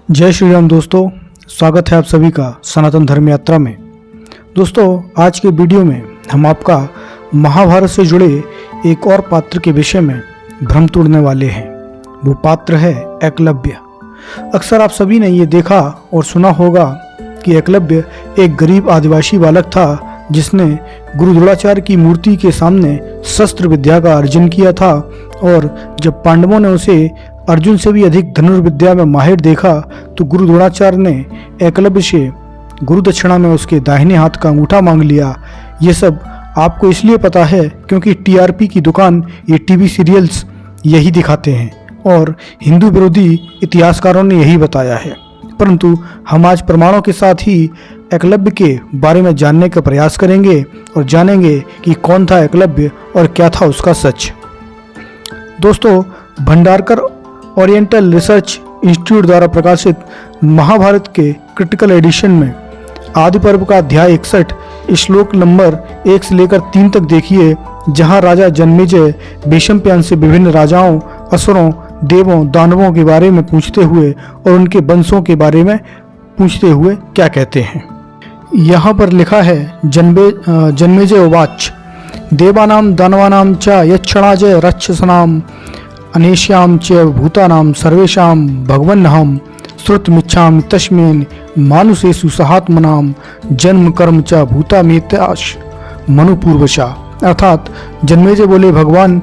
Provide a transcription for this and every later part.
जय श्री राम दोस्तों, स्वागत है आप सभी का सनातन धर्म यात्रा में। दोस्तों, आज के वीडियो में हम आपका महाभारत से जुड़े एक और पात्र के विषय में भ्रम तोड़ने वाले हैं। वो पात्र है एकलव्य। अक्सर आप सभी ने ये देखा और सुना होगा कि एकलव्य एक गरीब आदिवासी बालक था जिसने गुरु द्रोणाचार्य की मूर्ति के सामने शस्त्र विद्या का अर्जन किया था, और जब पांडवों ने उसे अर्जुन से भी अधिक धनुर्विद्या में माहिर देखा तो गुरु द्रोणाचार्य ने एकलव्य से गुरु दक्षिणा में उसके दाहिने हाथ का अंगूठा मांग लिया। ये सब आपको इसलिए पता है क्योंकि टीआरपी की दुकान ये टीवी सीरियल्स यही दिखाते हैं और हिंदू विरोधी इतिहासकारों ने यही बताया है। परंतु हम आज प्रमाणों के साथ ही एकलव्य के बारे में जानने का प्रयास करेंगे और जानेंगे कि कौन था एकलव्य और क्या था उसका सच। दोस्तों, भंडारकर ओरिएंटल रिसर्च इंस्टीट्यूट द्वारा प्रकाशित महाभारत के क्रिटिकल एडिशन में आदि पर्व का अध्याय 61 श्लोक नंबर 1 से लेकर 3 तक देखिए, जहां राजा जन्मेजय भीष्मप्यान से विभिन्न राजाओं, असुरों, देवों, दानवों के बारे में पूछते हुए और उनके वंशों के बारे में पूछते हुए क्या कहते हैं। यहाँ पर लिखा है, जन्मेजय उवाच देवानां दानवानां च यच्छणाजय रक्षसनां अनेश्याम च भूतानां सर्वेषां भगवन्नहं श्रुतमिच्छामि तस्मिन् मानुषेषु सहात्मनां जन्म कर्म च भूतामेत्याश मनुपूर्वशा। अर्थात जन्मेजय बोले, भगवान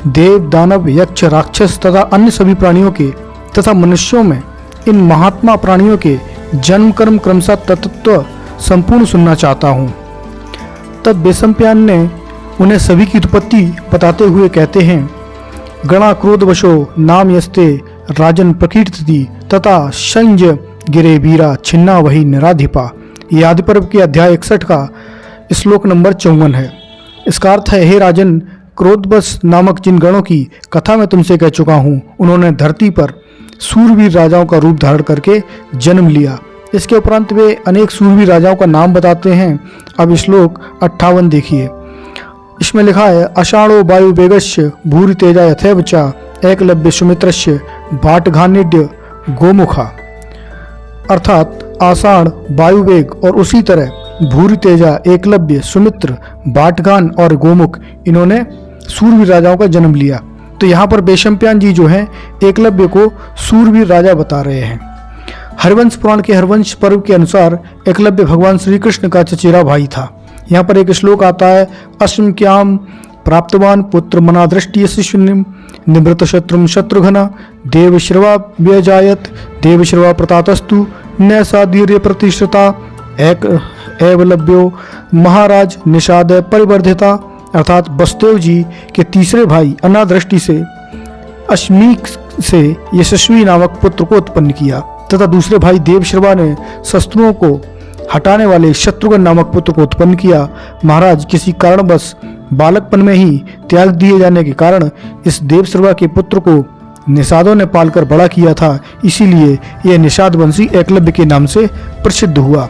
देव, दानव, यक्ष, राक्षस तथा अन्य सभी प्राणियों के तथा मनुष्यों में इन महात्मा प्राणियों के जन्म कर्म क्रमशः तत्व संपूर्ण सुनना चाहता हूँ। तब भीष्मप्यान ने उन्हें सभी की उत्पत्ति बताते हुए कहते हैं, गणा क्रोधवशो नाम यस्ते राजन प्रकीर्ति तथा संज गिरे वीरा छिन्ना वही निराधिपा। ये आदि पर्व के अध्याय 61 का श्लोक नंबर 54 है। इसका अर्थ है, हे राजन, क्रोधवश नामक जिन गणों की कथा मैं तुमसे कह चुका हूँ, उन्होंने धरती पर सूरवीर राजाओं का रूप धारण करके जन्म लिया। इसके उपरांत वे अनेक सूरवीर राजाओं का नाम बताते हैं। अब श्लोक 58 देखिए, इसमें लिखा है, अषाढ़ो वायु वेगस्य भूरि तेजा यथैव च एकलव्य सुमित्रस्य भाटघानिड्य गोमुखा। अर्थात आषाढ़, वायु वेग और उसी तरह भूरि तेजा, एकलव्य, सुमित्र, भाटघान और गोमुख, इन्होंने सूरवीर राजाओं का जन्म लिया। तो यहाँ पर भीष्मप्यान जी जो हैं एकलव्य को सूरवीर राजा बता रहे हैं। हरवंश पुराण के हरवंश पर्व के अनुसार एकलव्य भगवान श्री कृष्ण का चचेरा भाई था। यहाँ पर एक श्लोक आता है, अश्मक्याम प्राप्तवान पुत्र मना दृष्टि शिशुनिम निवृत शत्रुम शत्रुघ्न देवश्रवा व्यजायत देवश्रवा प्रतातस्तु न साधीर्य प्रतिष्ठता एक एवलव्यो महाराज निषाद परिवर्धिता। अर्थात वसुदेव जी के तीसरे भाई अनादृष्टि से अश्मीक से यशस्वी नामक पुत्र को उत्पन्न किया तथा दूसरे भाई देवश्रवा ने शत्रुओं को हटाने वाले शत्रुघ्न नामक पुत्र को उत्पन्न किया। महाराज, किसी कारणवश बालकपन में ही त्याग दिए जाने के कारण इस देवश्रवा के पुत्र को निषादों ने पालकर बड़ा किया था, इसीलिए यह निषाद वंशी एकलव्य के नाम से प्रसिद्ध हुआ।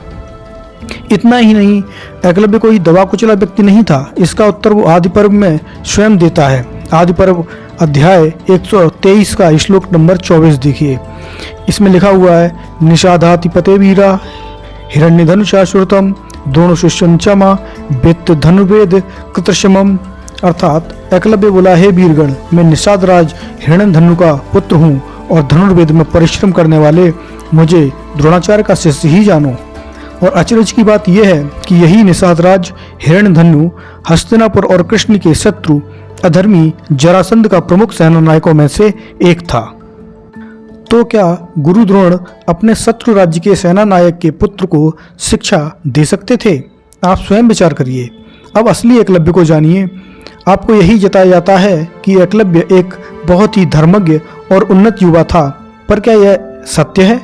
इतना ही नहीं, एकलव्य कोई दबा कुचला व्यक्ति नहीं था। इसका उत्तर वो आदि पर्व में स्वयं देता है। आदि पर्व अध्याय 123 का श्लोक नंबर 24 देखिए, इसमें लिखा हुआ है, निषादातिपते वीरा हिरण्यधनुषा श्रुतम द्रोणशिष्यं चमा वित्त धनुर्वेद कृतशमम। अर्थात एकलव्य बोला, हे वीरगण, मैं निषाद राज हिरण्यधनु का पुत्र हूँ और धनुर्वेद में परिश्रम करने वाले मुझे द्रोणाचार्य का शिष्य ही जानो। और अचरज की बात यह है कि यही निषाद राज हिरण्यधनु हस्तिनापुर और कृष्ण के शत्रु अधर्मी जरासंध का प्रमुख सेना नायकों में से एक था। तो क्या गुरु द्रोण अपने शत्रु राज्य के सेना नायक के पुत्र को शिक्षा दे सकते थे? आप स्वयं विचार करिए। अब असली एकलव्य को जानिए। आपको यही जताया जाता है कि एकलव्य एक बहुत ही धर्मज्ञ और उन्नत युवा था, पर क्या यह सत्य है?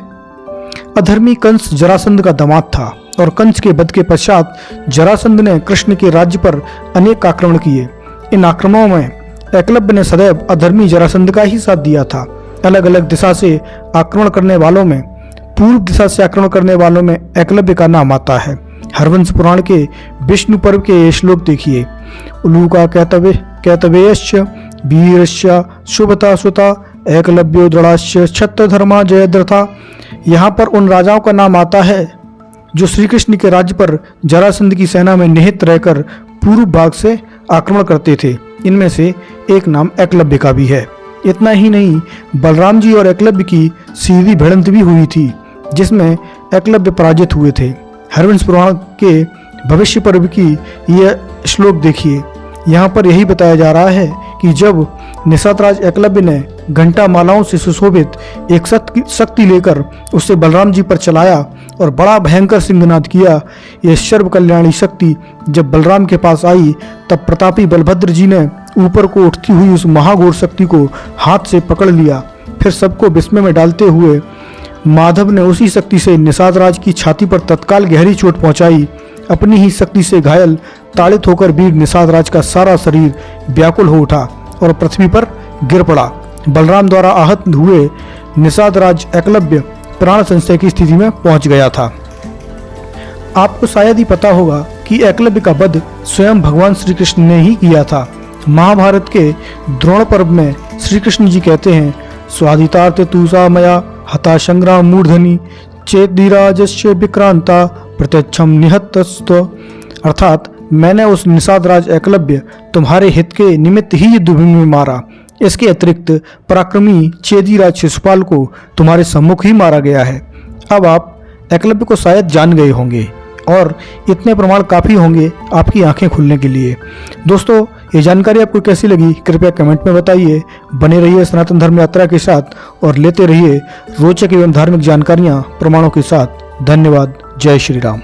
अधर्मी कंस जरासंध का दामाद था और कंस के वध के पश्चात जरासंध ने कृष्ण के राज्य पर अनेक आक्रमण किए। इन आक्रमणों में एकलव्य ने सदैव अधर्मी जरासंध का ही साथ दिया था। अलग अलग दिशा से आक्रमण करने वालों में, पूर्व दिशा से आक्रमण करने वालों में एकलव्य का नाम आता है। हरवंश पुराण के विष्णु पर्व के ये श्लोक देखिए, उलूका कैतवेयश्च वीरश्च शुभता सुता एकलव्यो दृढ़ाश्च क्षत्र धर्मा जयद्रथा। यहाँ पर उन राजाओं का नाम आता है जो श्री कृष्ण के राज्य पर जरासंध की सेना में निहित रहकर पूर्व भाग से आक्रमण करते थे। इनमें से एक नाम एकलव्य का भी है। इतना ही नहीं, बलराम जी और एकलव्य की सीधी भिड़ंत भी हुई थी, जिसमें एकलव्य पराजित हुए थे। हरवंश पुराण के भविष्य पर्व की यह श्लोक देखिए। यहाँ पर यही बताया जा रहा है कि जब निषादराज एकलव्य ने घंटा मालाओं से सुशोभित एक शक्ति लेकर उसे बलराम जी पर चलाया और बड़ा भयंकर सिंहनाद किया, यह सर्व कल्याणी शक्ति जब बलराम के पास आई, तब प्रतापी बलभद्र जी ने ऊपर को उठती हुई उस महाघोर शक्ति को हाथ से पकड़ लिया। फिर सबको विस्मय में डालते हुए माधव ने उसी शक्ति से निषादराज की छाती पर तत्काल गहरी चोट पहुंचाई। अपनी ही शक्ति से घायल ताड़ित होकर वीर निषादराज का सारा शरीर व्याकुल हो उठा और पृथ्वी पर गिर पड़ा। बलराम द्वारा आहत हुए निषादराज एकलव्य प्राण संशय की स्थिति में पहुंच गया था। आपको शायद ही पता होगा कि एकलव्य का वध स्वयं भगवान श्री कृष्ण ने ही किया था। महाभारत के द्रोण पर्व में श्री कृष्ण जी कहते हैं, स्वादितार्थ तूषा मया हता संग्राम मूर्धनि चेदिराजस्य विक्रांता प्रत्यक्षम निहतस्त्व। अर्थात मैंने उस निषादराज एकलव्य तुम्हारे हित के निमित्त ही युद्धभूमि में मारा। इसके अतिरिक्त पराक्रमी चेदीराज शिशुपाल को तुम्हारे सम्मुख ही मारा गया है। अब आप एकलव्य को शायद जान गए होंगे और इतने प्रमाण काफ़ी होंगे आपकी आंखें खुलने के लिए। दोस्तों, ये जानकारी आपको कैसी लगी कृपया कमेंट में बताइए। बने रहिए सनातन धर्म यात्रा के साथ और लेते रहिए रोचक एवं धार्मिक जानकारियाँ प्रमाणों के साथ। धन्यवाद। जय श्री राम।